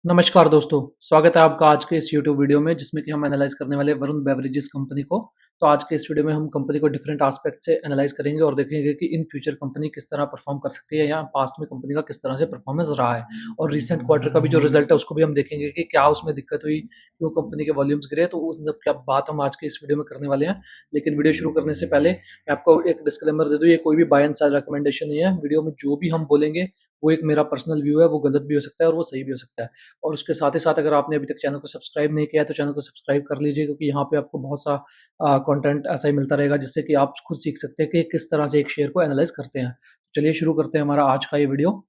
नमस्कार दोस्तों, स्वागत है आपका आज के इस यूट्यूब वीडियो में जिसमें कि हम एनालाइज़ करने वाले हैं वरुण बेवरेजेस कंपनी को। तो आज के इस वीडियो में हम कंपनी को डिफरेंट एस्पेक्ट से एनालाइज़ करेंगे और देखेंगे कि इन फ्यूचर कंपनी किस तरह परफ़ॉर्म कर सकती है या पास्ट में कंपनी का किस तरह से परफ़ॉर्मेंस रहा है। और रिसेंट क्वार्टर का भी जो रिज़ल्ट है उसको भी हम देखेंगे कि क्या उसमें दिक्कत हुई, क्यों कंपनी के वॉल्यूम्स गिरे, तो उस सब क्या बात हम आज के इस वीडियो में करने वाले हैं। लेकिन वीडियो शुरू करने से पहले मैं आपको एक डिस्क्लेमर दे दूँ, ये कोई भी बाय एंड सेल रिकमेंडेशन नहीं है। वीडियो में जो भी हम बोलेंगे वो एक मेरा पर्सनल व्यू है, वो गलत भी हो सकता है और वो सही भी हो सकता है। और उसके साथ ही साथ अगर आपने अभी तक चैनल को सब्सक्राइब नहीं किया है तो चैनल को सब्सक्राइब कर लीजिए, क्योंकि यहाँ पे आपको बहुत सा कंटेंट ऐसा ही मिलता रहेगा जिससे कि आप खुद सीख सकते हैं कि किस तरह से एक शेयर को एनालाइज करते हैं। चलिए शुरू करते हैं हमारा आज का ये वीडियो।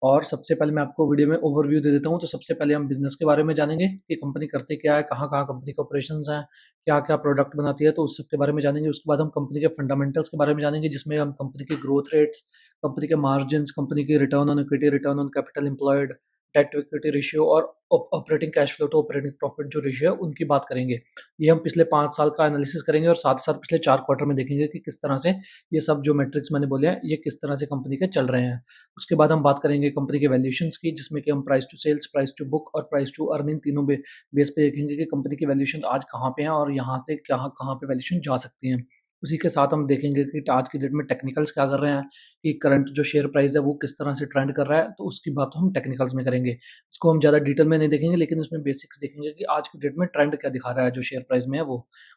और सबसे पहले मैं आपको वीडियो में ओवरव्यू दे देता हूँ। तो सबसे पहले हम बिज़नेस के बारे में जानेंगे कि कंपनी करती क्या है, कहाँ-कहाँ कंपनी के ऑपरेशंस हैं, क्या-क्या प्रोडक्ट बनाती है, तो उस सब के बारे में जानेंगे। उसके बाद हम कंपनी के फंडामेंटल्स के बारे में जानेंगे, जिसमें हम कंपनी की ग्रोथ रेट्स, कंपनी के मार्जिन्स, कंपनी की return on equity, return on capital employed, debt to equity ratio और operating cash flow to operating profit जो रेशियो है, उनकी बात करेंगे। ये हम पिछले 5 साल का एनालिसिस करेंगे और साथ ही साथ पिछले 4 क्वार्टर में देखेंगे कि किस तरह से ये सब जो मैट्रिक्स मैंने बोले हैं, ये किस तरह से कंपनी के चल रहे हैं। उसके बाद हम बात करेंगे कंपनी के वैल्यूएशंस की, जिसमें कि हम price to sales, price to book और प्राइस टू अर्निंग तीनों बेस पे देखेंगे कि कंपनी की वैल्यूएशन आज कहाँ पे है और यहाँ से कहाँ कहाँ पे वैल्यूएशन जा सकती हैं। उसी के साथ हम देखेंगे कि आज की डेट में टेक्निकल्स क्या कर रहे हैं, कि करंट जो शेयर प्राइस है वो किस तरह से ट्रेंड कर रहा है, तो उसकी बात हम टेक्निकल्स में करेंगे। इसको हम ज़्यादा डिटेल में नहीं देखेंगे, लेकिन उसमें बेसिक्स देखेंगे कि आज की डेट में ट्रेंड क्या दिखा रहा है जो शेयर प्राइस में है वो।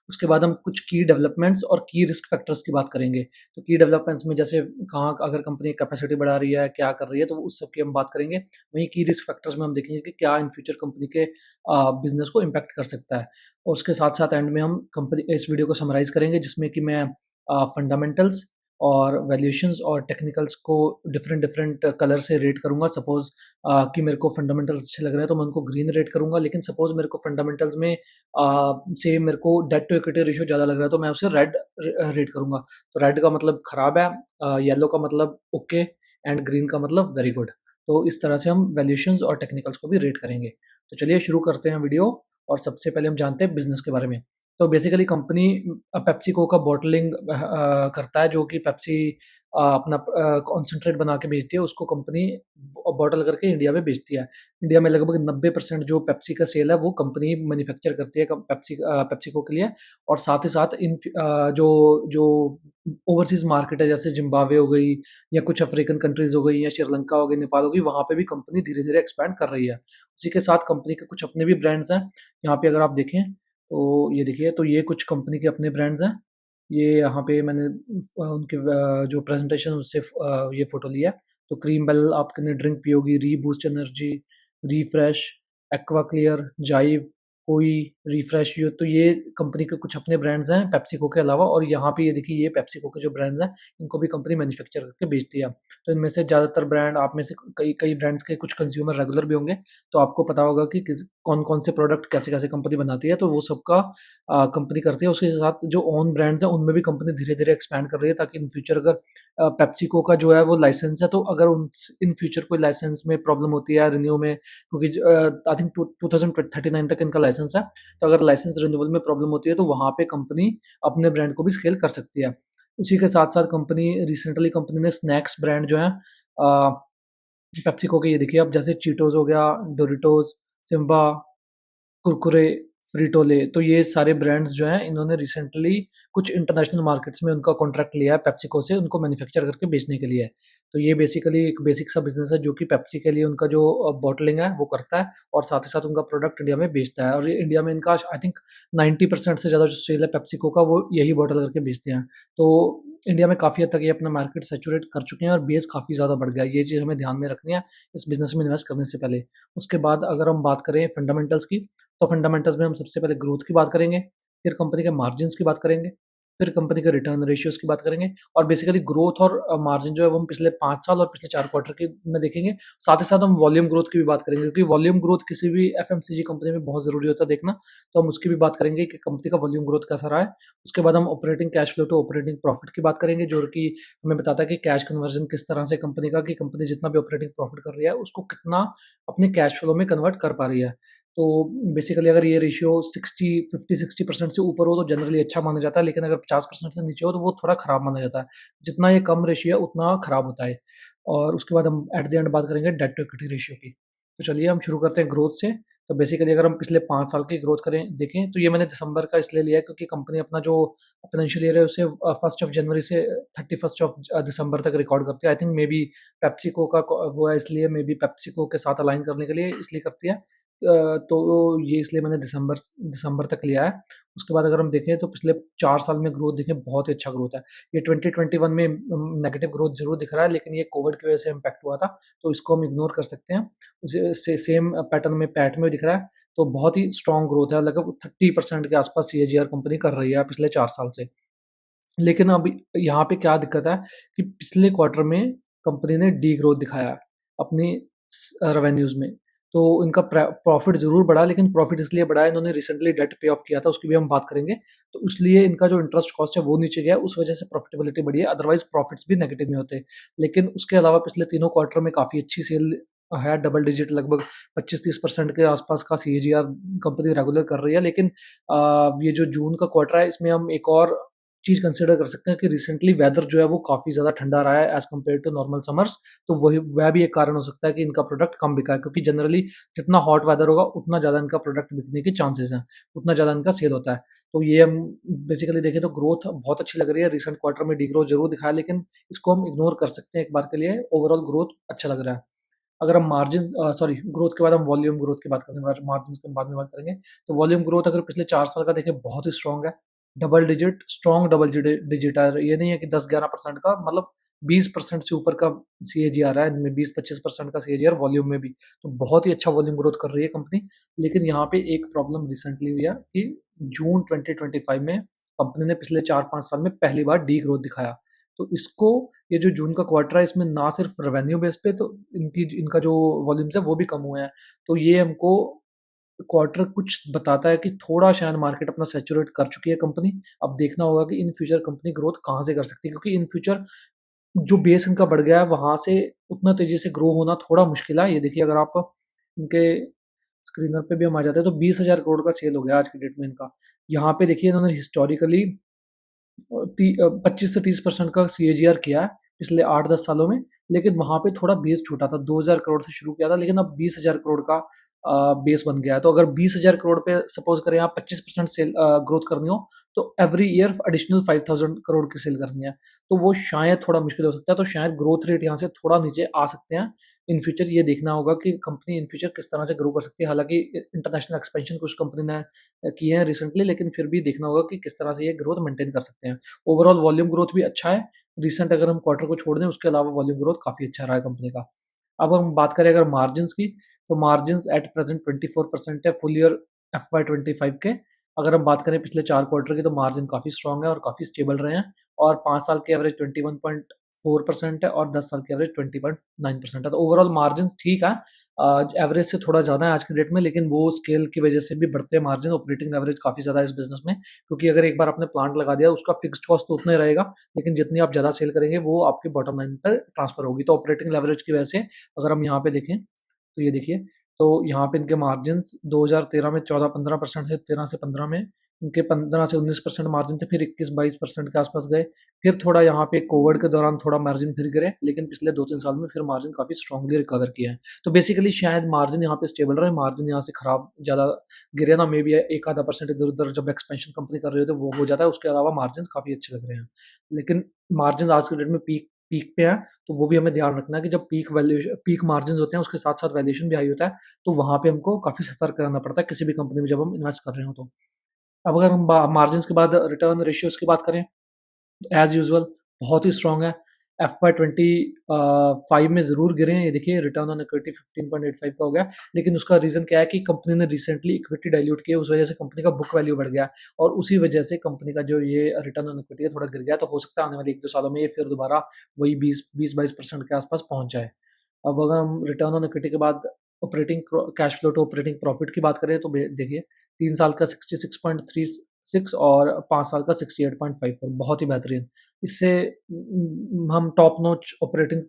उसके बाद हम कुछ की डेवलपमेंट्स और की रिस्क फैक्टर्स की बात करेंगे। तो की डेवलपमेंट्स में जैसे कहाँ अगर कंपनी कैपेसिटी बढ़ा रही है, क्या कर रही है, तो उस सब की हम बात करेंगे। वहीं की रिस्क फैक्टर्स में हम देखेंगे कि क्या इन फ्यूचर कंपनी के बिज़नेस को इम्पैक्ट कर सकता है। और उसके साथ-साथ एंड में हम कंपनी इस वीडियो को समराइज़ करेंगे, जिसमें कि मैं फंडामेंटल्स और वैल्यूएशंस और टेक्निकल्स को डिफरेंट डिफरेंट कलर से रेट करूँगा। सपोज़ कि मेरे को फंडामेंटल्स अच्छे लग रहे हैं तो मैं उनको ग्रीन रेट करूँगा, लेकिन सपोज़ मेरे को फंडामेंटल्स में से मेरे को डेट टू इक्विटी रेशियो ज़्यादा लग रहा है तो मैं उसे रेड रेट करूँगा। तो रेड का मतलब खराब है, येलो का मतलब ओके एंड ग्रीन का मतलब वेरी गुड। तो इस तरह से हम वैल्यूएशंस और टेक्निकल्स को भी रेट करेंगे। तो चलिए शुरू करते हैं वीडियो। और सबसे पहले हम जानते हैं बिज़नेस के बारे में। तो बेसिकली कंपनी पेप्सिको का बॉटलिंग करता है, जो कि पेप्सी अपना कॉन्सन्ट्रेट बना के बेचती है, उसको कंपनी बॉटल करके इंडिया में बेचती है। इंडिया में लगभग 90% जो पेप्सी का सेल है वो कंपनी मैन्युफैक्चर करती है पेप्सिको के लिए। और साथ ही साथ जो जो ओवरसीज़ मार्केट है, जैसे ज़िम्बाब्वे हो गई या कुछ अफ्रीकन कंट्रीज़ हो गई या श्रीलंका हो गई, नेपाल हो गई, वहाँ पे भी कंपनी धीरे-धीरे एक्सपैंड कर रही है। उसी के साथ कंपनी के कुछ अपने भी ब्रांड्स हैं। यहाँ पे अगर आप देखें तो ये देखिए, तो ये कुछ कंपनी के अपने ब्रांड्स हैं। ये यहाँ पे मैंने उनके जो प्रेज़ेंटेशन उससे ये फ़ोटो लिया है। तो क्रीम बेल आपने ड्रिंक पी होगी, Reboost energy, Refresh, Aqua Clear, Jive, कोई, रिफ्रेश यो, तो ये कंपनी के कुछ अपने ब्रांड्स हैं पेप्सिको के अलावा। और यहाँ पे ये देखिए, ये पेप्सिको के जो ब्रांड्स हैं, इनको भी कंपनी मैन्युफैक्चर करके बेचती है। तो इनमें से ज़्यादातर ब्रांड, आप में से कई कई ब्रांड्स के कुछ कंज़्यूमर रेगुलर भी होंगे, तो आपको पता होगा कि किस कौन-कौन से प्रोडक्ट कैसे-कैसे कंपनी बनाती है, तो वो सबका कंपनी करती है। उसके साथ जो ओन ब्रांड्स हैं, उनमें भी कंपनी धीरे-धीरे एक्सपैंड कर रही है, ताकि इन फ्यूचर अगर पेप्सिको का जो है वो लाइसेंस है, तो अगर उन इन फ्यूचर कोई लाइसेंस में प्रॉब्लम होती है रिन्यू में, क्योंकि आई थिंक 2039 तक इनका लाइसेंस है, तो अगर लाइसेंस रिन्यूअल में प्रॉब्लम होती है, तो वहाँ पे कंपनी अपने ब्रांड को भी स्केल कर सकती है। उसी के साथ-साथ कंपनी ने स्नैक्स ब्रांड जो है पेप्सिको के, ये देखिए, अब जैसे चीटोज़ हो गया, डोरिटोज़, सिम्बा, कुरकुरे, फ्रीटोले, तो ये सारे ब्रांड्स जो हैं, इन्होंने रिसेंटली कुछ इंटरनेशनल मार्केट्स में उनका कॉन्ट्रैक्ट लिया है पेप्सिको से, उनको मैन्युफैक्चर करके बेचने के लिए। तो ये बेसिकली एक बेसिक सा बिज़नेस है, जो कि पेप्सी के लिए उनका जो बॉटलिंग है वो करता है, और साथ ही साथ उनका प्रोडक्ट इंडिया में बेचता है। और ये इंडिया में इनका आई थिंक 90% से ज़्यादा जो सेल है पेप्सिको का, वो यही बॉटल करके बेचते हैं। तो इंडिया में काफ़ी हद तक ये अपना मार्केट सैचुरेट कर चुके हैं और बेस काफ़ी ज़्यादा बढ़ गया है। ये चीज़ हमें ध्यान में रखनी है इस बिज़नेस में इन्वेस्ट करने से पहले। उसके बाद अगर हम बात करें फंडामेंटल्स की, तो फंडामेंटल्स में हम सबसे पहले ग्रोथ की बात करेंगे, फिर कंपनी के मार्जिन्स की बात करेंगे, फिर कंपनी के रिटर्न रेशियोज़ की बात करेंगे। और बेसिकली ग्रोथ और मार्जिन जो है वो हम पिछले 5 साल और पिछले 4 क्वार्टर के में देखेंगे। साथ ही साथ हम वॉल्यूम ग्रोथ की भी बात करेंगे, क्योंकि वॉल्यूम ग्रोथ किसी भी एफएमसीजी कंपनी में बहुत ज़रूरी होता है देखना। तो हम उसकी भी बात करेंगे कि कंपनी का वॉल्यूम ग्रोथ कैसा रहा है। उसके बाद हम operating cash flow to operating profit की बात करेंगे, जो कि हमें बताता है कि कैश कन्वर्जन किस तरह से कंपनी का, कि कंपनी जितना भी ऑपरेटिंग प्रॉफिट कर रही है, उसको कितना अपने कैश फ्लो में कन्वर्ट कर पा रही है। तो बेसिकली अगर ये रेशियो 60 50-60% से ऊपर हो तो जनरली अच्छा माना जाता है, लेकिन अगर 50% से नीचे हो तो वो थोड़ा खराब माना जाता है। जितना ये कम रेशियो है उतना खराब होता है। और उसके बाद हम एट द एंड बात करेंगे डेट टू इक्विटी रेशियो की। तो चलिए हम शुरू करते हैं ग्रोथ से। तो बेसिकली अगर हम पिछले 5 साल की ग्रोथ करें देखें तो ये मैंने दिसंबर का इसलिए लिया है क्योंकि कंपनी अपना जो फाइनेंशियल ईयर है उसे 1st ऑफ जनवरी से 31st ऑफ दिसंबर तक रिकॉर्ड करती है। I think may be PepsiCo का वो है, इसलिए मे बी पेप्सिको के साथ अलाइन करने के लिए इसलिए करती है। तो ये इसलिए मैंने दिसंबर दिसंबर तक लिया है। उसके बाद अगर हम देखें तो पिछले 4 साल में ग्रोथ देखें, बहुत ही अच्छा ग्रोथ है। ये 2021 में नेगेटिव ग्रोथ ज़रूर दिख रहा है, लेकिन ये कोविड की वजह से इम्पैक्ट हुआ था, तो इसको हम इग्नोर कर सकते हैं। उसे सेम पैटर्न में पैट में दिख रहा है, तो बहुत ही स्ट्रॉन्ग ग्रोथ है, लगभग 30% के आसपास सीएजीआर कंपनी कर रही है पिछले 4 साल से। लेकिन अब यहाँ पे क्या दिक्कत है कि पिछले क्वार्टर में कंपनी ने डी ग्रोथ दिखाया है अपनी रेवेन्यूज़ में। तो इनका प्रॉफिट ज़रूर बढ़ा, लेकिन प्रॉफिट इसलिए बढ़ा है, इन्होंने रिसेंटली डेट पे ऑफ किया था, उसकी भी हम बात करेंगे। तो इसलिए इनका जो इंटरेस्ट कॉस्ट है वो नीचे गया, उस वजह से प्रॉफिटेबिलिटी बढ़ी है, अदरवाइज प्रॉफिट्स भी नेगेटिव में होते। लेकिन उसके अलावा पिछले तीनों क्वार्टर में काफ़ी अच्छी सेल है, डबल डिजिट लगभग 25-30% के आसपास का सीएजीआर कंपनी रेगुलर कर रही है। लेकिन ये जो जून का क्वार्टर है, इसमें हम एक और चीज़ कंसिडर कर सकते हैं कि रिसेंटली वेदर जो है वो काफ़ी ज़्यादा ठंडा रहा है as compare to normal summers. तो वह भी एक कारण हो सकता है कि इनका प्रोडक्ट कम बिका है, क्योंकि जनरली जितना हॉट वेदर होगा उतना ज़्यादा इनका प्रोडक्ट बिकने के चांसेस हैं, उतना ज़्यादा इनका सेल होता है। तो ये हम बेसिकली देखें तो ग्रोथ बहुत अच्छी लग रही है। रिसेंट क्वार्टर में डिग्रोथ ज़रूर दिखाया, लेकिन इसको हम इग्नोर कर सकते हैं एक बार के लिए। ओवरऑल ग्रोथ अच्छा लग रहा है। अगर हम मार्जिन सॉरी ग्रोथ के बाद हम वॉल्यूम ग्रोथ की बात करेंगे, मार्जिन के बाद में बात करेंगे। तो वॉल्यूम ग्रोथ अगर पिछले 4 साल का देखें, बहुत ही स्ट्रॉन्ग है। Double digit, strong double digit है। ये नहीं है कि 10-11% का, मतलब 20% से ऊपर का सीएजीआर है इनमें, 20-25% का सीएजीआर वॉल्यूम में भी। तो बहुत ही अच्छा वॉल्यूम ग्रोथ कर रही है कंपनी। लेकिन यहाँ पे एक प्रॉब्लम रिसेंटली हुई है कि जून 2025 में कंपनी ने पिछले 4-5 साल में पहली बार डी ग्रोथ दिखाया। तो इसको, ये जो जून का क्वार्टर है, इसमें ना सिर्फ रेवेन्यू बेस पे तो इनका जो वॉल्यूम्स है वो भी कम हुए हैं। तो ये हमको क्वार्टर कुछ बताता है कि थोड़ा शायद मार्केट अपना सैचुरेट कर चुकी है कंपनी। अब देखना होगा कि इन फ्यूचर कंपनी ग्रोथ कहाँ से कर सकती है, क्योंकि इन फ्यूचर जो बेस इनका बढ़ गया है वहाँ से उतना तेज़ी से ग्रो होना थोड़ा मुश्किल है। ये देखिए, अगर आप इनके स्क्रीनर पे भी हम आ जाते हैं तो 20,000 करोड़ का सेल हो गया आज की डेट में इनका। यहाँ पे देखिए, इन्होंने हिस्टोरिकली 25 से 30% का सीएजीआर किया है पिछले 8-10 सालों में। लेकिन वहाँ पे थोड़ा बेस छूटा था, 2,000 करोड़ से शुरू किया था, लेकिन अब 20,000 करोड़ का बेस बन गया है। तो अगर 20,000 करोड़ पे सपोज करें आप 25% सेल ग्रोथ करनी हो, तो एवरी ईयर एडिशनल 5,000 करोड़ की सेल करनी है। तो वो शायद थोड़ा मुश्किल हो सकता है। तो शायद ग्रोथ रेट यहाँ से थोड़ा नीचे आ सकते हैं इन फ्यूचर। ये देखना होगा कि कंपनी इन फ्यूचर किस तरह से ग्रो कर सकती है। हालांकि इंटरनेशनल एक्सपेंशन कुछ कंपनी ने किए हैं रिसेंटली, लेकिन फिर भी देखना होगा कि किस तरह से ये ग्रोथ मेंटेन कर सकते हैं। ओवरऑल वॉल्यूम ग्रोथ भी अच्छा है। रिसेंट अगर हम क्वार्टर को छोड़ दें, उसके अलावा वॉल्यूम ग्रोथ काफ़ी अच्छा रहा है कंपनी का। अब हम बात करें अगर मार्जिन्स की, तो मार्जिन्स एट प्रेजेंट 24% है फुल ईयर FY25 के। अगर हम बात करें पिछले 4 क्वार्टर की, तो मार्जिन काफ़ी स्ट्रॉन्ग है और काफ़ी स्टेबल रहे हैं। और 5 साल के एवरेज 21.4% है और 10 साल के एवरेज 20.9% है। तो ओवरऑल मार्जिन्स ठीक है, एवरेज से थोड़ा ज़्यादा है आज की डेट में, लेकिन वो स्केल की वजह से भी बढ़ते हैं मार्जिन। ऑपरेटिंग लेवरेज काफ़ी ज़्यादा है इस बिज़नेस में, क्योंकि अगर एक बार आपने प्लांट लगा दिया, उसका फिक्स्ड कॉस्ट तो उतना ही रहेगा, लेकिन जितनी आप ज़्यादा सेल करेंगे वो आपके बॉटम लाइन पर ट्रांसफ़र होगी। तो ऑपरेटिंग लेवरेज की वजह से अगर हम यहाँ पे देखें, तो ये देखिए, तो यहाँ पे इनके मार्जिन्स 2013 में 14-15% से 13 से 15 में इनके 15 से 19% मार्जिन थे, फिर 21-22% के आसपास गए। फिर थोड़ा यहाँ पे कोविड के दौरान थोड़ा मार्जिन फिर गिरे, लेकिन पिछले 2-3 साल में फिर मार्जिन काफ़ी स्ट्रांगली रिकवर किया है। तो बेसिकली शायद मार्जिन यहाँ पे स्टेबल रहे, मार्जिन यहाँ से खराब ज़्यादा गिरे ना, मे बी एक आधा परसेंट इधर उधर जब एक्सपेंशन कंपनी कर रही हो तो वो हो जाता है। उसके अलावा मार्जिन काफ़ी अच्छे लग रहे हैं। लेकिन मार्जिन आज के डेट में पीक पीक पे है, तो वो भी हमें ध्यान रखना है कि जब पीक मार्जिन होते हैं, उसके साथ साथ वैल्यूएशन भी हाई होता है। तो वहाँ पे हमको काफ़ी सतर्क रहना पड़ता है किसी भी कंपनी में जब हम इन्वेस्ट कर रहे हो तो। अब अगर हम मार्जिन्स के बाद रिटर्न रेशियोज़ की बात करें, एज़ यूजुअल बहुत ही स्ट्रॉन्ग है। FY25 में ज़रूर गिरे हैं, ये देखिए रिटर्न ऑन इक्विटी 15.85 का हो गया। लेकिन उसका रीज़न क्या है कि कंपनी ने रिसेंटली इक्विटी डाइल्यूट की है, उस वजह से कंपनी का बुक वैल्यू बढ़ गया और उसी वजह से कंपनी का जो ये रिटर्न ऑन इक्विटी है थोड़ा गिर गया। तो हो सकता है आने वाले 1-2 सालों में ये फिर दोबारा वही 20-22% के आसपास पहुँच जाए। अब अगर हम रिटर्न ऑन इक्विटी के बाद operating cash flow to operating profit की बात करें, तो देखिए 3 साल का 66.36 और 5 साल का 68.54, बहुत ही बेहतरीन। इससे हम top notch operating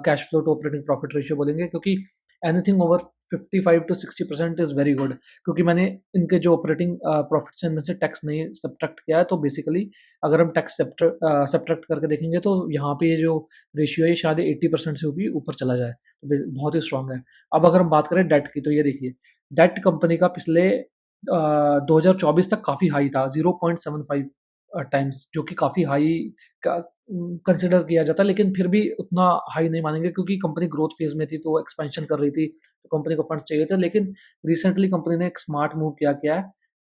cash flow to operating profit ratio बोलेंगे, क्योंकि anything over 55 to 60% is very good, क्योंकि मैंने इनके जो ऑपरेटिंग प्रॉफिट्स हैं, इनमें से टैक्स नहीं सब्ट्रैक्ट किया है। तो बेसिकली अगर हम टैक्स सब्ट्रैक्ट करके देखेंगे तो यहाँ पे ये जो रेशियो है, ये शायद 80% से भी ऊपर चला जाए। तो बहुत ही स्ट्रांग है। अब अगर हम बात करें डेट की, तो ये देखिए, डेट कंपनी का पिछले 2024 तक काफ़ी हाई था, 0.75 टाइम्स, जो कि काफ़ी हाई कंसिडर किया जाता है, लेकिन फिर भी उतना हाई नहीं मानेंगे, क्योंकि कंपनी ग्रोथ फेज में थी, तो एक्सपेंशन कर रही थी, तो कंपनी को फंड्स चाहिए थे। लेकिन रिसेंटली कंपनी ने एक स्मार्ट मूव किया है।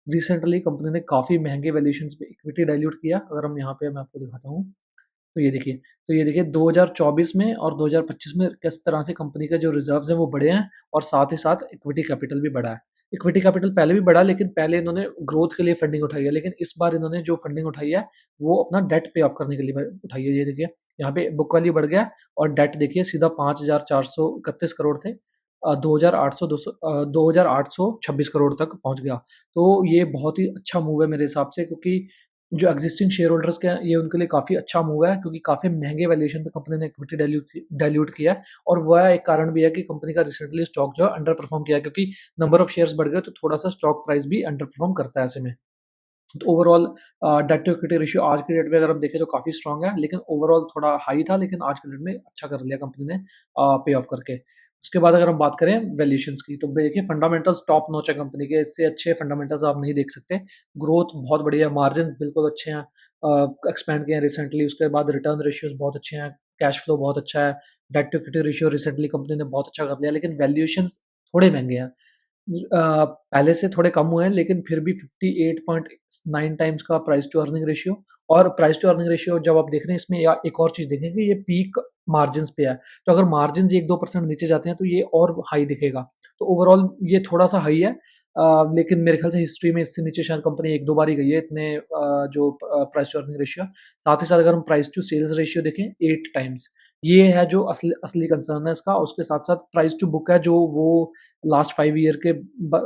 रिसेंटली कंपनी ने काफ़ी महंगे वैल्यूएशंस पे इक्विटी डाइल्यूट किया। अगर हम यहाँ पे मैं आपको दिखाता हूँ, तो ये देखिए 2024 में और 2025 में किस तरह से कंपनी के जो रिजर्व्स हैं वो बढ़े हैं, और साथ ही साथ इक्विटी कैपिटल भी बढ़ा है। इक्विटी कैपिटल पहले भी बढ़ा, लेकिन पहले इन्होंने ग्रोथ के लिए फंडिंग उठाई है, लेकिन इस बार इन्होंने जो फंडिंग उठाई है वो अपना डेट पे ऑफ करने के लिए उठाई है। ये देखिए, यहाँ पे बुक वैल्यू बढ़ गया, और डेट देखिए सीधा 5,431 करोड़ थे, 2,826 करोड़ तक पहुंच गया। तो ये बहुत ही अच्छा मूव है मेरे हिसाब से, क्योंकि जो एक्जिस्टिंग शेयर होल्डर्स के हैं, ये उनके लिए काफ़ी अच्छा मूव है, क्योंकि काफ़ी महंगे वैल्यूएशन पे कंपनी ने इक्विटी डाइल्यूट किया है। और वह एक कारण भी है कि कंपनी का रिसेंटली स्टॉक जो है अंडर परफॉर्म किया है, क्योंकि नंबर ऑफ शेयर्स बढ़ गए, तो थोड़ा सा स्टॉक प्राइस भी अंडर परफॉर्म करता है ऐसे में। तो overall debt to equity ratio आज की डेट में अगर हम देखें तो काफ़ी स्ट्रांग है, लेकिन ओवरऑल थोड़ा हाई था, लेकिन आज की डेट में अच्छा कर लिया कंपनी ने पे ऑफ करके। उसके बाद अगर हम बात करें वैल्यूएशंस की, तो देखिए फंडामेंटल्स टॉप नॉच है कंपनी के, इससे अच्छे फंडामेंटल्स आप नहीं देख सकते। ग्रोथ बहुत बढ़िया है, मार्जिन बिल्कुल अच्छे हैं, एक्सपैंड किए हैं रिसेंटली। उसके बाद रिटर्न रेशियोज बहुत अच्छे हैं, कैश फ्लो बहुत अच्छा है, debt to equity ratio recently company ने बहुत अच्छा कर लिया, लेकिन वैल्यूएशंस थोड़े महंगे हैं। पहले से थोड़े कम हुए हैं, लेकिन फिर भी 58.9 टाइम्स का प्राइस टू अर्निंग रेशियो। और प्राइस टू अर्निंग रेशियो जब आप देख रहे हैं इसमें, या एक और चीज़ देखेंगे, ये पीक मार्जिन्स पे है। तो अगर मार्जिन्स 1-2% नीचे जाते हैं तो ये और हाई दिखेगा। तो ओवरऑल ये थोड़ा-सा हाई है, लेकिन मेरे ख्याल से हिस्ट्री में इससे नीचे शायद कंपनी 1-2 बार ही गई है इतने जो प्राइस टू अर्निंग रेशियो। साथ ही साथ अगर हम प्राइस टू सेल्स रेशियो देखें, 8 टाइम्स, ये है जो असली असली कंसर्न है इसका। उसके साथ-साथ प्राइस टू बुक है, जो वो लास्ट 5 ईयर के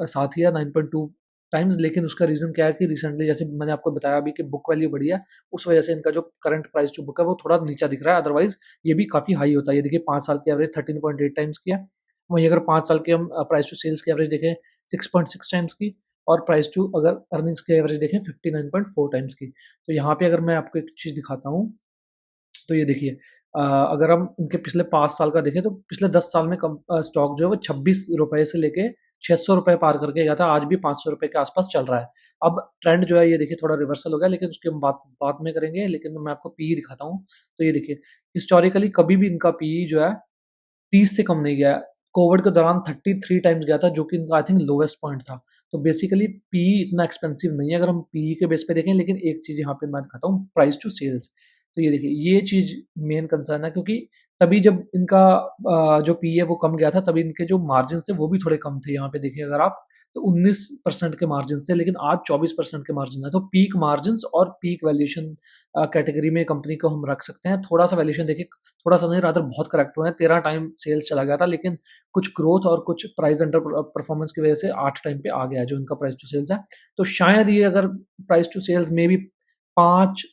साथ ही है 9.2 टाइम्स। लेकिन उसका रीज़न क्या है कि रिसेंटली, जैसे मैंने आपको बताया अभी, कि बुक वैल्यू बढ़ी है, उस वजह से इनका जो करंट प्राइस टू बुक है वो थोड़ा नीचा दिख रहा है। अदरवाइज ये भी काफ़ी हाई होता है। ये देखिए 5 साल की एवरेज 13.8 टाइम्स की है। वहीं अगर 5 साल के हम प्राइस टू सेल्स की एवरेज देखें 6.6 टाइम्स की, और प्राइस टू अगर अर्निंग्स की एवरेज देखें 59.4 टाइम्स की। तो यहाँ पे अगर मैं आपको एक चीज़ दिखाता हूँ, तो ये देखिए, अगर हम इनके पिछले 5 साल का देखें, तो पिछले 10 साल में स्टॉक जो है वो ₹26 से लेके ₹600 पार करके गया था, आज भी ₹500 के आसपास चल रहा है। अब ट्रेंड जो है ये देखिए थोड़ा रिवर्सल हो गया, लेकिन उसकी हम बात बाद में करेंगे। लेकिन मैं आपको पीई दिखाता हूँ, तो ये देखिए, हिस्टोरिकली कभी भी इनका पीई जो है 30 से कम नहीं गया है। कोविड के दौरान 33 टाइम्स गया था, जो कि इनका आई थिंक लोवेस्ट पॉइंट था। तो बेसिकली पीई इतना एक्सपेंसिव नहीं है अगर हम पीई के बेस पे देखें। लेकिन एक चीज़ यहाँ पे मैं दिखाता हूँ, प्राइस टू सेल्स। तो ये देखिए, ये चीज़ मेन कंसर्न है, क्योंकि तभी जब इनका जो पीई है वो कम गया था, तभी इनके जो मार्जिन्स थे वो भी थोड़े कम थे। यहाँ पे देखिए अगर आप, तो 19% के मार्जिन्स थे, लेकिन आज 24% के मार्जिन है। तो पीक मार्जिन्स और पीक वैल्यूएशन कैटेगरी में कंपनी को हम रख सकते हैं। थोड़ा-सा वैल्यूएशन देखिए, थोड़ा-सा नहीं, रादर बहुत करेक्ट हुआ है। 13 टाइम सेल्स चला गया था, लेकिन कुछ ग्रोथ और कुछ प्राइस अंडर परफॉर्मेंस की वजह से 8 टाइम पे आ गया है जो इनका प्राइस टू सेल्स है। तो शायद ये अगर प्राइस टू सेल्स में भी 5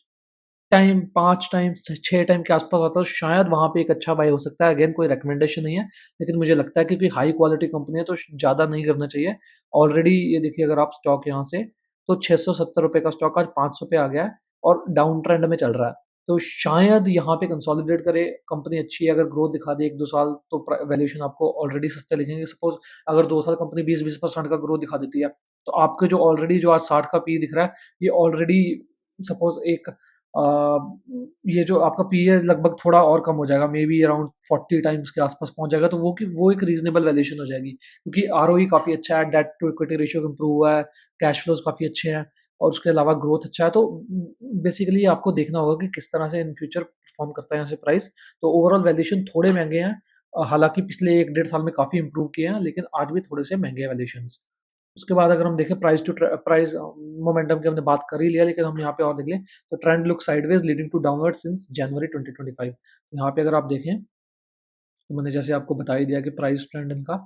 5 टाइम 6 टाइम के आसपास आता है, तो शायद वहाँ पे एक अच्छा बाय हो सकता है। अगेन कोई रिकमेंडेशन नहीं है, लेकिन मुझे लगता है कि कोई हाई क्वालिटी कंपनी है तो ज़्यादा नहीं करना चाहिए। ऑलरेडी ये देखिए, अगर आप स्टॉक यहाँ से, तो ₹670 का स्टॉक आज 500 पे आ गया है, और डाउन ट्रेंड में चल रहा है। तो शायद यहाँ पे कंसोलिडेट करे, कंपनी अच्छी है, अगर ग्रोथ दिखा दे 1-2 साल, तो वैल्यूएशन आपको ऑलरेडी सस्ते लिखेंगे। सपोज़ अगर 2 साल कंपनी 20-20% का ग्रोथ दिखा देती है, तो आपके जो ऑलरेडी जो आज 60 का पी दिख रहा है, ये ऑलरेडी सपोज़ एक अ, ये जो आपका पी है लगभग थोड़ा और कम हो जाएगा, मे बी अराउंड 40 टाइम्स के आसपास पहुँच जाएगा, तो वो एक रीज़नेबल वैल्यूएशन हो जाएगी। क्योंकि आरओई काफ़ी अच्छा है, debt to equity ratio improve हुआ है, कैश फ्लोज़ काफ़ी अच्छे हैं, और उसके अलावा ग्रोथ अच्छा है। तो बेसिकली आपको देखना होगा कि किस तरह से इन फ्यूचर परफ़ॉर्म करता है यहाँ से प्राइस। तो ओवरऑल वैल्यूएशन थोड़े महँगे हैं, हालाँकि पिछले 1 डेढ़ साल में काफ़ी इम्प्रूव किए हैं, लेकिन आज भी थोड़े से महँगे हैं वैल्यूएशंस। उसके बाद अगर हम देखें प्राइस मोमेंटम की हमने बात कर ही लिया, लेकिन हम यहाँ पे और देख लें, तो trend look sideways leading to downward since January 2025। यहाँ पे अगर आप देखें, तो मैंने जैसे आपको बता ही दिया कि प्राइस ट्रेंड इनका,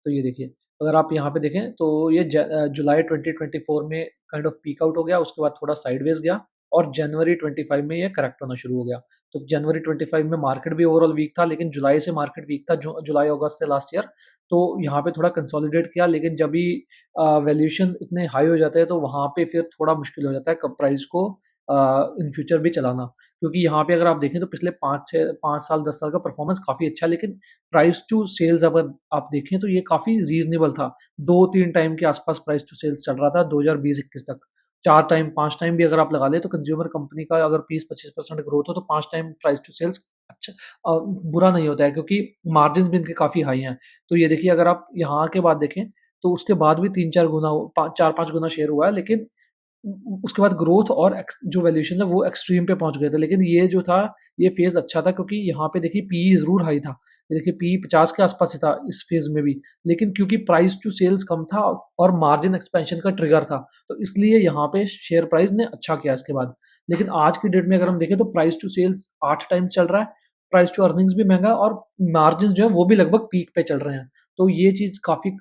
तो ये देखिए, अगर आप यहाँ पे देखें तो ये जुलाई 2024 में काइंड ऑफ पीक आउट हो गया, उसके बाद थोड़ा साइडवेज गया, और जनवरी 25 में ये करेक्ट होना शुरू हो गया। तो जनवरी 25 में मार्केट भी ओवरऑल वीक था, लेकिन जुलाई से मार्केट वीक था, जुलाई अगस्त से लास्ट ईयर। तो यहाँ पे थोड़ा कंसोलिडेट किया, लेकिन जब भी वैल्यूएशन इतने हाई हो जाते हैं तो वहाँ पे फिर थोड़ा मुश्किल हो जाता है कब प्राइस को इन फ्यूचर भी चलाना। क्योंकि यहाँ पे अगर आप देखें तो पिछले 5 साल 10 साल का परफॉर्मेंस काफ़ी अच्छा है, लेकिन प्राइस टू सेल्स अगर आप देखें तो ये काफ़ी रीजनेबल था। 2-3 टाइम के आसपास प्राइस टू सेल्स चल रहा था 2020-21 तक। 4 टाइम 5 टाइम भी अगर आप लगा लें तो कंज्यूमर कंपनी का अगर 20-25% ग्रोथ हो तो 5 टाइम प्राइस टू सेल्स अच्छा बुरा नहीं होता है, क्योंकि मार्जिन भी इनके काफ़ी हाई हैं। तो ये देखिए, अगर आप यहाँ के बाद देखें तो उसके बाद भी 3-4 गुना 4-5 गुना शेयर हुआ है, लेकिन उसके बाद ग्रोथ और जो वैल्यूएशन है वो एक्सट्रीम पे पहुंच गए थे। लेकिन ये जो था, ये फेज अच्छा था, क्योंकि यहाँ पे देखिए पीई जरूर हाई था। ये देखिए पीई 50 के आसपास ही था इस फेज में भी, लेकिन क्योंकि प्राइस टू सेल्स कम था और मार्जिन एक्सपेंशन का ट्रिगर था, तो इसलिए यहाँ पे शेयर प्राइस ने अच्छा किया इसके बाद। लेकिन आज की डेट में अगर हम देखें तो प्राइस टू सेल्स 8 टाइम चल रहा है, प्राइस टू अर्निंग्स भी महंगा, और मार्जिन जो है वो भी लगभग पीक पे चल रहे हैं। तो ये चीज़ काफ़ी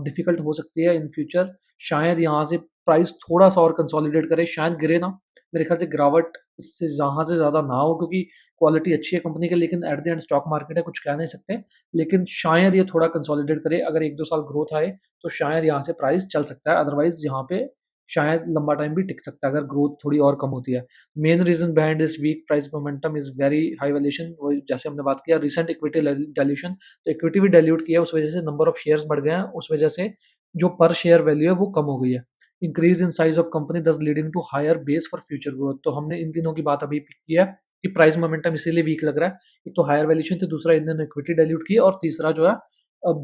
डिफिकल्ट हो सकती है इन फ्यूचर। शायद यहाँ से प्राइस थोड़ा-सा और कंसोलिडेट करे, शायद गिरे ना। मेरे ख्याल से गिरावट इससे यहाँ से ज़्यादा ना हो, क्योंकि क्वालिटी अच्छी है कंपनी की, लेकिन at the end stock market है, कुछ कह नहीं सकते। लेकिन शायद ये थोड़ा कंसोलिडेट करे, अगर 1-2 साल ग्रोथ आए, तो शायद यहाँ से प्राइस चल सकता है, अदरवाइज़ यहाँ पे शायद लंबा टाइम भी टिक सकता है अगर ग्रोथ थोड़ी और कम होती है। Main reason behind this weak price momentum is very high valuation, वही जैसे हमने बात किया रिसेंट इक्विटी डाइल्यूशन, तो इक्विटी भी डाइल्यूट किया, उस वजह से नंबर ऑफ शेयर्स बढ़ गए हैं, उस वजह से जो पर शेयर वैल्यू है वो कम हो गई है। Increase in size of company thus leading to higher base for future growth. तो हमने इन तीनों की बात अभी की है कि प्राइस मोमेंटम इसीलिए वीक लग रहा है। एक तो हायर वैल्यूएशन थी, दूसरा इन्होंने इक्विटी डाइल्यूट की, और तीसरा जो है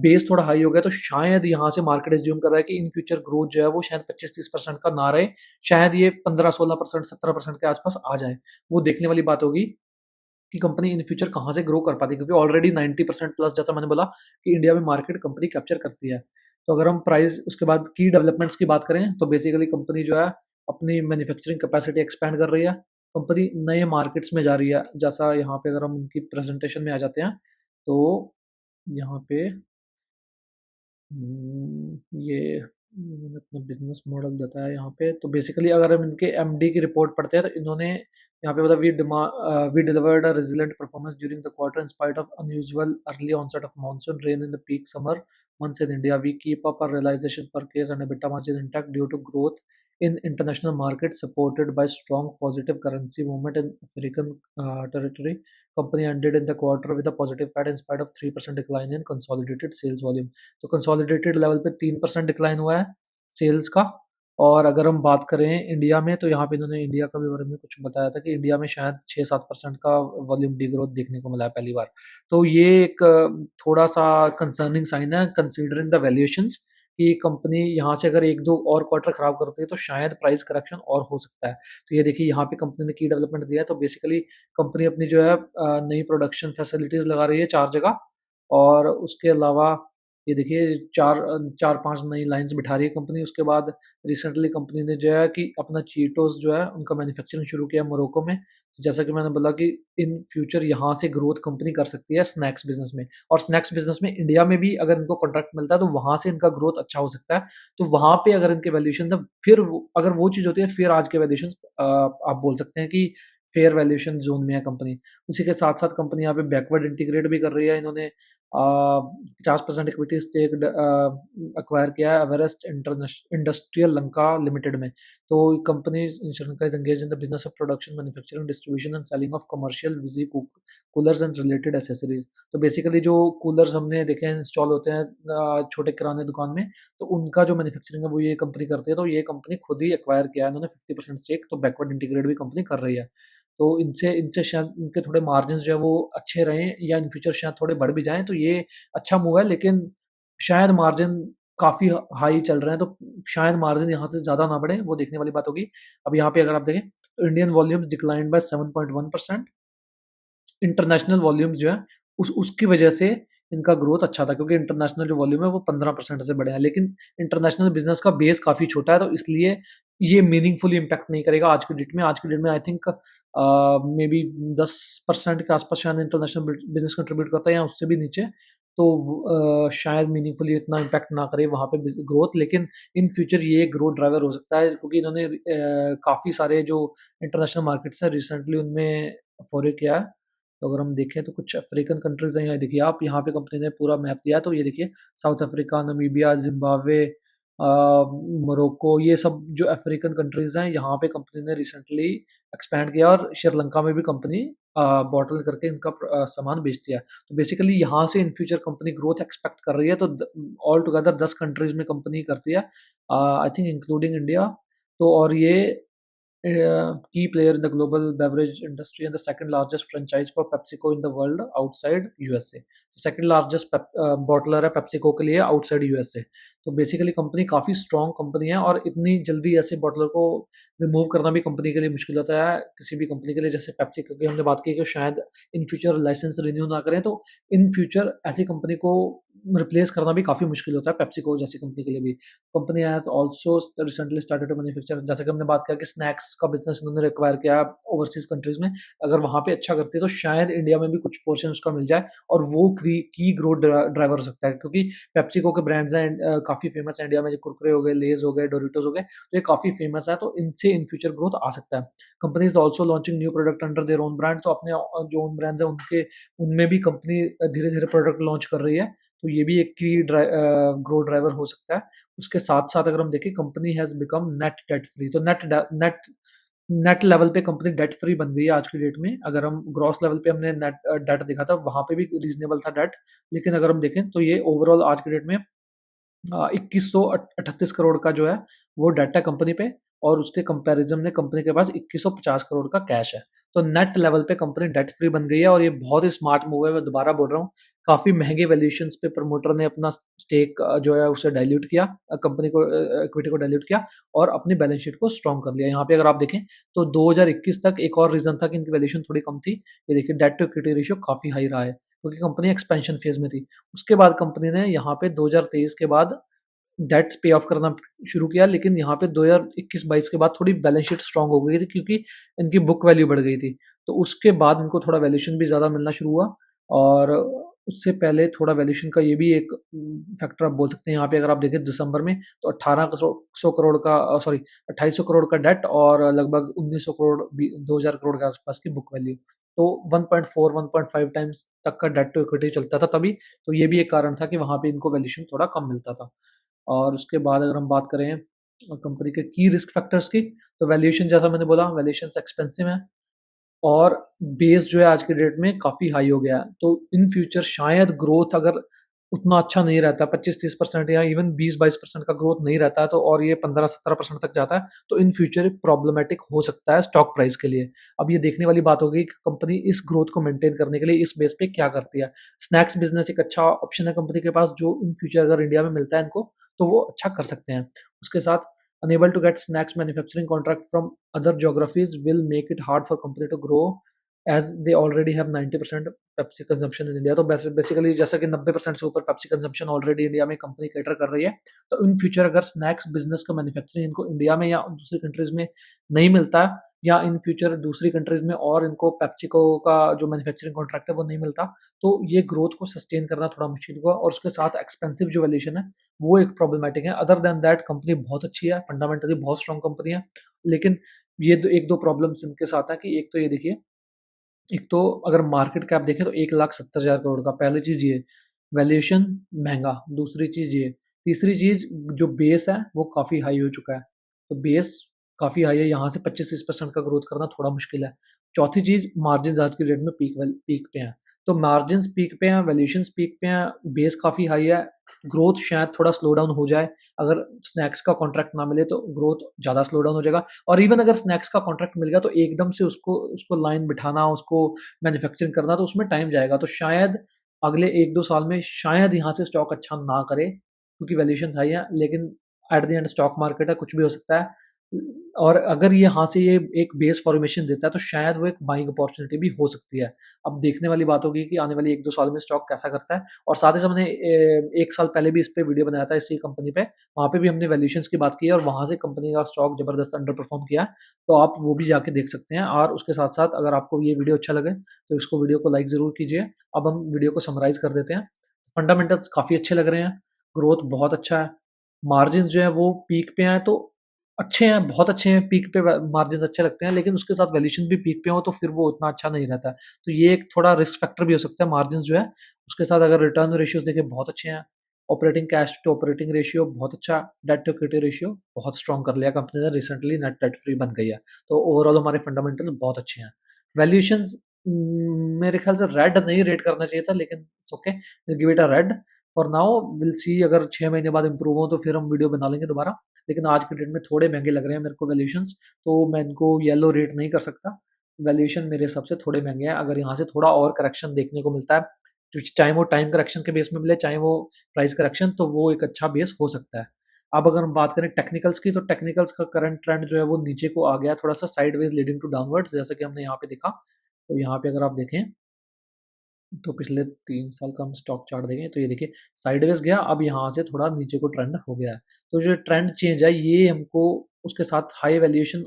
बेस थोड़ा हाई हो गया। तो शायद यहाँ से मार्केट एज्यूम कर रहा है कि इन फ्यूचर ग्रोथ जो है वो शायद 25-30% का ना रहे, शायद ये 15-16%, 17% के आसपास आ जाए। वो देखने वाली बात होगी कि कंपनी इन फ्यूचर कहाँ से ग्रो कर पाती है, क्योंकि ऑलरेडी 90% प्लस, जैसा मैंने बोला, कि इंडिया में मार्केट कंपनी कैप्चर करती है। तो अगर हम प्राइस उसके बाद की डेवलपमेंट्स की बात करें तो बेसिकली कंपनी जो है अपनी मैन्युफैक्चरिंग कैपेसिटी एक्सपेंड कर रही है, कंपनी नए मार्केट्स में जा रही है। जैसा यहाँ पे अगर हम उनकी प्रेजेंटेशन में आ जाते हैं तो यहाँ पे ये इन्होंने अपना बिजनेस मॉडल बताया यहाँ पे। तो बेसिकली अगर हम इनके एमडी की रिपोर्ट पढ़ते हैं तो इन्होंने यहाँ पे बोला we delivered a resilient performance during the quarter in spite of unusual early onset of monsoon rain in the peak summer months in India. We keep up our realization per case and EBITDA margin intact due to growth in international markets supported by strong positive currency movement in African territory. Company ended in the quarter with a positive PAT in spite of 3% decline in consolidated sales volume. तो consolidated level पे 3% decline हुआ है sales का। और अगर हम बात करें इंडिया में तो यहाँ पे इन्होंने इंडिया का भी बारे में कुछ बताया था कि इंडिया में शायद 6-7% का वॉल्यूम डी ग्रोथ देखने को मिला है पहली बार। तो ये एक थोड़ा सा कंसर्निंग साइन है कंसीडरिंग द वैल्यूएशंस, कि कंपनी यहाँ से अगर 1-2 और क्वार्टर खराब करती है तो शायद प्राइस करेक्शन और हो सकता है। तो ये देखिए यहाँ पे कंपनी ने की डेवलपमेंट दिया है। तो बेसिकली कंपनी अपनी जो है नई प्रोडक्शन फैसिलिटीज़ लगा रही है 4 जगह, और उसके अलावा ये देखिए 4-5 नई लाइन्स बिठा रही है कंपनी। उसके बाद रिसेंटली कंपनी ने जो है कि अपना चीटोस जो है उनका मैन्युफैक्चरिंग शुरू किया मोरक्को में। तो जैसा कि मैंने बोला कि इन फ्यूचर यहाँ से ग्रोथ कंपनी कर सकती है स्नैक्स बिजनेस में, और स्नैक्स बिजनेस में इंडिया में भी अगर इनको कॉन्ट्रैक्ट मिलता है तो वहाँ से इनका ग्रोथ अच्छा हो सकता है। तो वहाँ पे अगर इनके वैल्यूएशन है फिर अगर वो चीज़ होती है फिर आज के वैल्यूएशन आप बोल सकते हैं कि फेयर वैल्यूएशन जोन में है कंपनी। उसी के साथ साथ कंपनी यहाँ पे बैकवर्ड इंटीग्रेट भी कर रही है। इन्होंने 50% इक्विटी स्टेक एक्वायर किया है एवरेस्ट इंडस्ट्रियल लंका लिमिटेड में। तो कंपनी इंश्योरेंस का is engage in the business of production manufacturing distribution and selling of commercial visi coolers and related accessories. तो बेसिकली जो कूलर्स हमने देखे हैं इंस्टॉल होते हैं छोटे किराने दुकान में, तो उनका जो मैन्युफैक्चरिंग है वो ये कंपनी करती है। तो ये कंपनी खुद ही एक्वायर किया है इन्होंने 50% स्टेक, तो बैकवर्ड इंटीग्रेट भी कंपनी कर रही है। तो इनसे इनसे शायद इनके थोड़े मार्जिन्स जो है वो अच्छे रहें, या इन फ्यूचर शायद थोड़े बढ़ भी जाएँ, तो ये अच्छा मूव है। लेकिन शायद मार्जिन काफ़ी हाई चल रहे हैं, तो शायद मार्जिन यहाँ से ज़्यादा ना बढ़े, वो देखने वाली बात होगी। अब यहाँ पे अगर आप देखें तो Indian volumes declined bye 7.1%। International volumes जो है उसकी वजह से इनका ग्रोथ अच्छा था, क्योंकि इंटरनेशनल जो वॉल्यूम है वो 15% से बढ़े हैं। लेकिन इंटरनेशनल बिजनेस का बेस काफ़ी छोटा है, तो इसलिए ये मीनिंगफुली इम्पैक्ट नहीं करेगा आज की डेट में। आज की डेट में आई थिंक मे बी 10% के आसपास शायद इंटरनेशनल बिजनेस कंट्रीब्यूट करता है, या उससे भी नीचे। तो शायद मीनिंगफुली इतना इम्पैक्ट ना करे वहाँ पे ग्रोथ। लेकिन इन फ्यूचर ये ग्रोथ ड्राइवर हो सकता है, क्योंकि इन्होंने काफ़ी सारे जो इंटरनेशनल मार्केट्स हैं रिसेंटली उनमें फॉरे किया है। तो अगर हम देखें तो कुछ अफ्रीकन कंट्रीज़ हैं, यहाँ देखिए आप, यहाँ पे कंपनी ने पूरा मैप दिया है। तो ये देखिए south Africa, Namibia, Zimbabwe, Morocco, ये सब जो अफ्रीकन कंट्रीज़ हैं, यहाँ पे कंपनी ने रिसेंटली एक्सपैंड किया और श्रीलंका में भी कंपनी बॉटल करके इनका सामान बेचती है। तो बेसिकली यहाँ से in future company growth expect कर रही है। तो ऑल टुगेदर 10 कंट्रीज़ में कंपनी करती है, आई थिंक इंक्लूडिंग इंडिया। तो और ये key player in the global beverage industry and the second largest franchise for PepsiCo in the world outside USA. तो सेकंड लार्जेस्ट बॉटलर है पेप्सिको के लिए आउटसाइड यूएसए। तो बेसिकली कंपनी काफ़ी strong company है और इतनी जल्दी ऐसे बॉटलर को रिमूव करना भी कंपनी के लिए मुश्किल होता है, किसी भी कंपनी के लिए। जैसे पेप्सिको की हमने बात की कि शायद इन फ्यूचर लाइसेंस रिन्यू ना करें, तो इन फ्यूचर ऐसी कंपनी को रिप्लेस करना भी काफ़ी मुश्किल होता है पेप्सिको जैसी कंपनी के लिए भी। Company has also recently started to manufacture, जैसे कि हमने बात किया कि स्नैक्स का बिजनेस उन्होंने एक्वायर किया ओवरसीज कंट्रीज में। अगर वहाँ पे अच्छा करती है तो शायद इंडिया में भी कुछ पोर्शन उसका मिल जाए और वो की ग्रोथ ड्राइवर हो सकता है, क्योंकि पेप्सिको के ब्रांड्स हैं काफ़ी फेमस है इंडिया में, जो कुरकुरे हो गए, लेज हो गए, डोरिटोज हो गए, तो ये काफ़ी फेमस है। तो इनसे इन फ्यूचर ग्रोथ आ सकता है। Company is also launching new product under their own brand. तो अपने जो ओन ब्रांड्स है उनके उनमें भी कंपनी धीरे धीरे प्रोडक्ट लॉन्च कर रही है। तो ये भी एक की ग्रोथ ड्राइवर हो सकता है। उसके साथ साथ अगर हम देखें, company has become net debt free. तो नेट नेट लेवल पे कंपनी डेट फ्री बन गई है आज की डेट में। अगर हम ग्रॉस लेवल पे हमने नेट डेट देखा था, वहाँ पे भी रीजनेबल था डेट। लेकिन अगर हम देखें तो ये ओवरऑल आज की डेट में 2138 करोड़ का जो है वो डेट है कंपनी पे, और उसके कंपैरिजन में कंपनी के पास 2150 करोड़ का कैश है। तो नेट लेवल पे कंपनी डेट फ्री बन गई है और ये बहुत ही स्मार्ट मूव है। मैं दोबारा बोल रहा हूँ, काफ़ी महंगे वैल्यूएशंस पे प्रमोटर ने अपना स्टेक जो है उसे डाइल्यूट किया, कंपनी को इक्विटी को डाइल्यूट किया और अपनी बैलेंस शीट को स्ट्रॉन्ग कर लिया। यहाँ पे अगर आप देखें तो 2021 तक एक और रीज़न था कि इनकी वैल्यूएशन थोड़ी कम थी। ये देखिए डेट टू इक्विटी रेशियो काफ़ी हाई रहा है, क्योंकि कंपनी एक्सपेंशन फेज़ में थी। उसके बाद कंपनी ने यहाँ पे 2023 के बाद डेट पे ऑफ करना शुरू किया, लेकिन यहाँ पे 2021-22 के बाद थोड़ी बैलेंस शीट स्ट्रांग हो गई थी, क्योंकि इनकी बुक वैल्यू बढ़ गई थी। तो उसके बाद इनको थोड़ा वैल्यूएशन भी ज़्यादा मिलना शुरू हुआ। और उससे पहले थोड़ा वैल्यूएशन का ये भी एक फैक्टर आप बोल सकते हैं। यहाँ पे अगर आप देखें दिसंबर में तो 1800 करोड़ का, सॉरी 2800 करोड़ का डेट और लगभग 1900 करोड़ 2000 करोड़ के आसपास की बुक वैल्यू। तो 1.4 1.5 टाइम्स तक का डेट टू इक्विटी चलता था तभी। तो ये भी एक कारण था कि वहाँ पे इनको वैल्यूएशन थोड़ा कम मिलता था। और उसके बाद अगर हम बात करें कंपनी के की रिस्क फैक्टर्स की, तो वैल्यूएशन जैसा मैंने बोला, वैल्यूएशन एक्सपेंसिव है और बेस जो है आज के डेट में काफ़ी हाई हो गया है। तो इन फ्यूचर शायद ग्रोथ अगर उतना अच्छा नहीं रहता, 25-30% या इवन 20-22% का ग्रोथ नहीं रहता है, तो और ये 15-17% तक जाता है, तो इन फ्यूचर प्रॉब्लमेटिक हो सकता है स्टॉक प्राइस के लिए। अब ये देखने वाली बात होगी कि कंपनी इस ग्रोथ को मेंटेन करने के लिए इस बेस पे क्या करती है। स्नैक्स बिजनेस एक अच्छा ऑप्शन है कंपनी के पास, जो इन फ्यूचर अगर इंडिया में मिलता है इनको, तो वो अच्छा कर सकते हैं। उसके साथ unable to get snacks manufacturing contract from other geographies will make it hard for company to grow as they already have 90% Pepsi consumption in India. तो बेसिकली जैसा कि 90% से ऊपर पेप्सी कंजम्पशन ऑलरेडी इंडिया में कंपनी कैटर कर रही है। तो इन फ्यूचर अगर स्नैक्स बिजनेस का मैन्युफैक्चरिंग इनको इंडिया में या दूसरी कंट्रीज में नहीं मिलता है, या इन फ्यूचर दूसरी कंट्रीज में और इनको पेप्सिको का जो मैन्युफैक्चरिंग कॉन्ट्रैक्ट है वो नहीं मिलता, तो ये ग्रोथ को सस्टेन करना थोड़ा मुश्किल होगा। और उसके साथ एक्सपेंसिव जो वैल्यूएशन है वो एक प्रॉब्लमेटिक है। अदर देन दैट कंपनी बहुत अच्छी है, फंडामेंटली बहुत स्ट्रॉन्ग कंपनी है। लेकिन ये एक दो प्रॉब्लम्स इनके साथ है कि एक तो ये देखिए, एक तो अगर मार्केट कैप देखें तो 1,70,000 करोड़ का, पहली चीज़ ये, वैल्यूएशन महँगा, दूसरी चीज़ ये, तीसरी चीज़ जो बेस है वो काफ़ी हाई हो चुका है। तो बेस काफ़ी हाई है, यहाँ से 25-30% का ग्रोथ करना थोड़ा मुश्किल है। चौथी चीज़, मार्जिन्स आज की डेट में पीक पे हैं। तो मार्जिन्स पीक पे हैं, वैल्यूएशंस पीक पे हैं, बेस काफ़ी हाई है, ग्रोथ शायद थोड़ा स्लो डाउन हो जाए। अगर स्नैक्स का कॉन्ट्रैक्ट ना मिले तो ग्रोथ ज़्यादा स्लो डाउन हो जाएगा। और इवन अगर स्नैक्स का कॉन्ट्रैक्ट मिल गया तो एकदम से उसको उसको लाइन बिठाना, उसको मैन्युफैक्चरिंग करना, तो उसमें टाइम जाएगा। तो शायद अगले 1-2 साल में शायद यहाँ से स्टॉक अच्छा ना करे, क्योंकि वैल्यूएशन हाई है। लेकिन at the end stock market है, कुछ भी हो सकता है। और अगर ये यहाँ से ये एक बेस फॉर्मेशन देता है तो शायद वो एक बाइंग अपॉर्चुनिटी भी हो सकती है। अब देखने वाली बात होगी कि आने वाली 1-2 साल में स्टॉक कैसा करता है। और साथ ही साथ हमने 1 साल पहले भी इस पे वीडियो बनाया था इसी कंपनी पे, वहाँ पे भी हमने वैल्यूएशंस की बात की है और वहाँ से कंपनी का स्टॉक ज़बरदस्त अंडर परफॉर्म किया है। तो आप वो भी जाके देख सकते हैं। और उसके साथ-साथ अगर आपको ये वीडियो अच्छा लगे तो इसको वीडियो को लाइक ज़रूर कीजिए। अब हम वीडियो को समराइज़ कर देते हैं। फंडामेंटल्स काफ़ी अच्छे लग रहे हैं, ग्रोथ बहुत अच्छा है, मार्जिन्स जो है वो पीक पे हैं। तो अच्छे हैं, बहुत अच्छे हैं, पीक पे मार्जिन अच्छे लगते हैं, लेकिन उसके साथ वैल्यूएशन भी पीक पे हो तो फिर वो उतना अच्छा नहीं रहता है। तो ये एक थोड़ा रिस्क फैक्टर भी हो सकता है मार्जिन जो है। उसके साथ अगर रिटर्न रेशियोज देखें बहुत अच्छे हैं, operating cash to operating ratio बहुत अच्छा, डेट टू इक्विटी रेशियो बहुत स्ट्रॉन्ग कर लिया कंपनी ने, रिसेंटली नेट डेट फ्री बन गई है। तो ओवरऑल हमारे फंडामेंटल्स बहुत अच्छे हैं। वैल्यूएशन मेरे ख्याल से रेड नहीं रेट करना चाहिए था, लेकिन okay, give it a red for now. Will see, अगर 6 महीने बाद इंप्रूव हो तो फिर हम वीडियो बना लेंगे दोबारा। लेकिन आज के डेट में थोड़े महंगे लग रहे हैं मेरे को वैल्यूएशंस, तो मैं इनको येलो रेट नहीं कर सकता। वैल्यूएशन मेरे हिसाब से थोड़े महंगे हैं। अगर यहाँ से थोड़ा और करेक्शन देखने को मिलता है, चाहे वो टाइम करेक्शन के बेस में मिले, चाहे वो प्राइस करेक्शन, तो वो एक अच्छा बेस हो सकता है। अब अगर हम बात करें टेक्निकल्स की, तो टेक्निकल्स का करंट ट्रेंड जो है वो नीचे को आ गया, थोड़ा सा साइडवेज लीडिंग टू डाउनवर्ड्स, जैसा कि हमने यहाँ पे देखा। तो यहाँ पे अगर आप देखें तो पिछले 3 साल का हम स्टॉक चार्ट देखें तो ये देखिए साइडवेज गया, अब यहाँ से थोड़ा नीचे को ट्रेंड हो गया है। तो जो ट्रेंड चेंज है ये हमको, उसके साथ हाई वैल्यूएशन,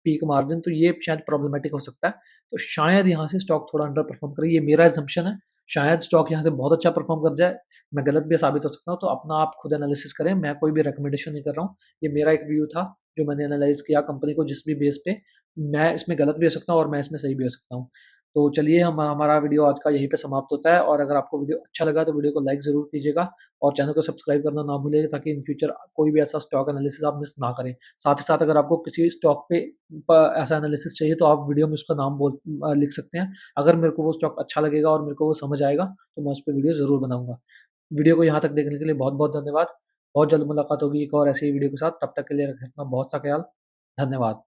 पीक मार्जिन, तो ये शायद प्रॉब्लमेटिक हो सकता है। तो शायद यहाँ से स्टॉक थोड़ा अंडर परफॉर्म करे, ये मेरा एजम्पशन है। शायद स्टॉक यहाँ से बहुत अच्छा परफॉर्म कर जाए, मैं गलत भी साबित हो सकता हूँ। तो अपना आप खुद एनालिसिस करें, मैं कोई भी रिकमेंडेशन नहीं कर रहा हूँ। ये मेरा एक व्यू था जो मैंने एनालाइज किया कंपनी को, जिस भी बेस पे। मैं इसमें गलत भी हो सकता हूँ और मैं इसमें सही भी हो सकता हूँ। तो चलिए, हम हमारा वीडियो आज का यहीं पे समाप्त होता है। और अगर आपको वीडियो अच्छा लगा तो वीडियो को लाइक ज़रूर कीजिएगा और चैनल को सब्सक्राइब करना ना भूलिएगा, ताकि इन फ्यूचर कोई भी ऐसा स्टॉक एनालिसिस आप मिस ना करें। साथ ही साथ अगर आपको किसी स्टॉक पे ऐसा एनालिसिस चाहिए तो आप वीडियो में उसका नाम लिख सकते हैं। अगर मेरे को वो स्टॉक अच्छा लगेगा और मेरे को वो समझ आएगा तो मैं उस पर वीडियो ज़रूर बनाऊंगा। वीडियो को यहाँ तक देखने के लिए बहुत बहुत धन्यवाद। बहुत जल्द मुलाकात होगी एक और ऐसी ही वीडियो के साथ। तब तक के लिए रखना बहुत सा ख्याल। धन्यवाद।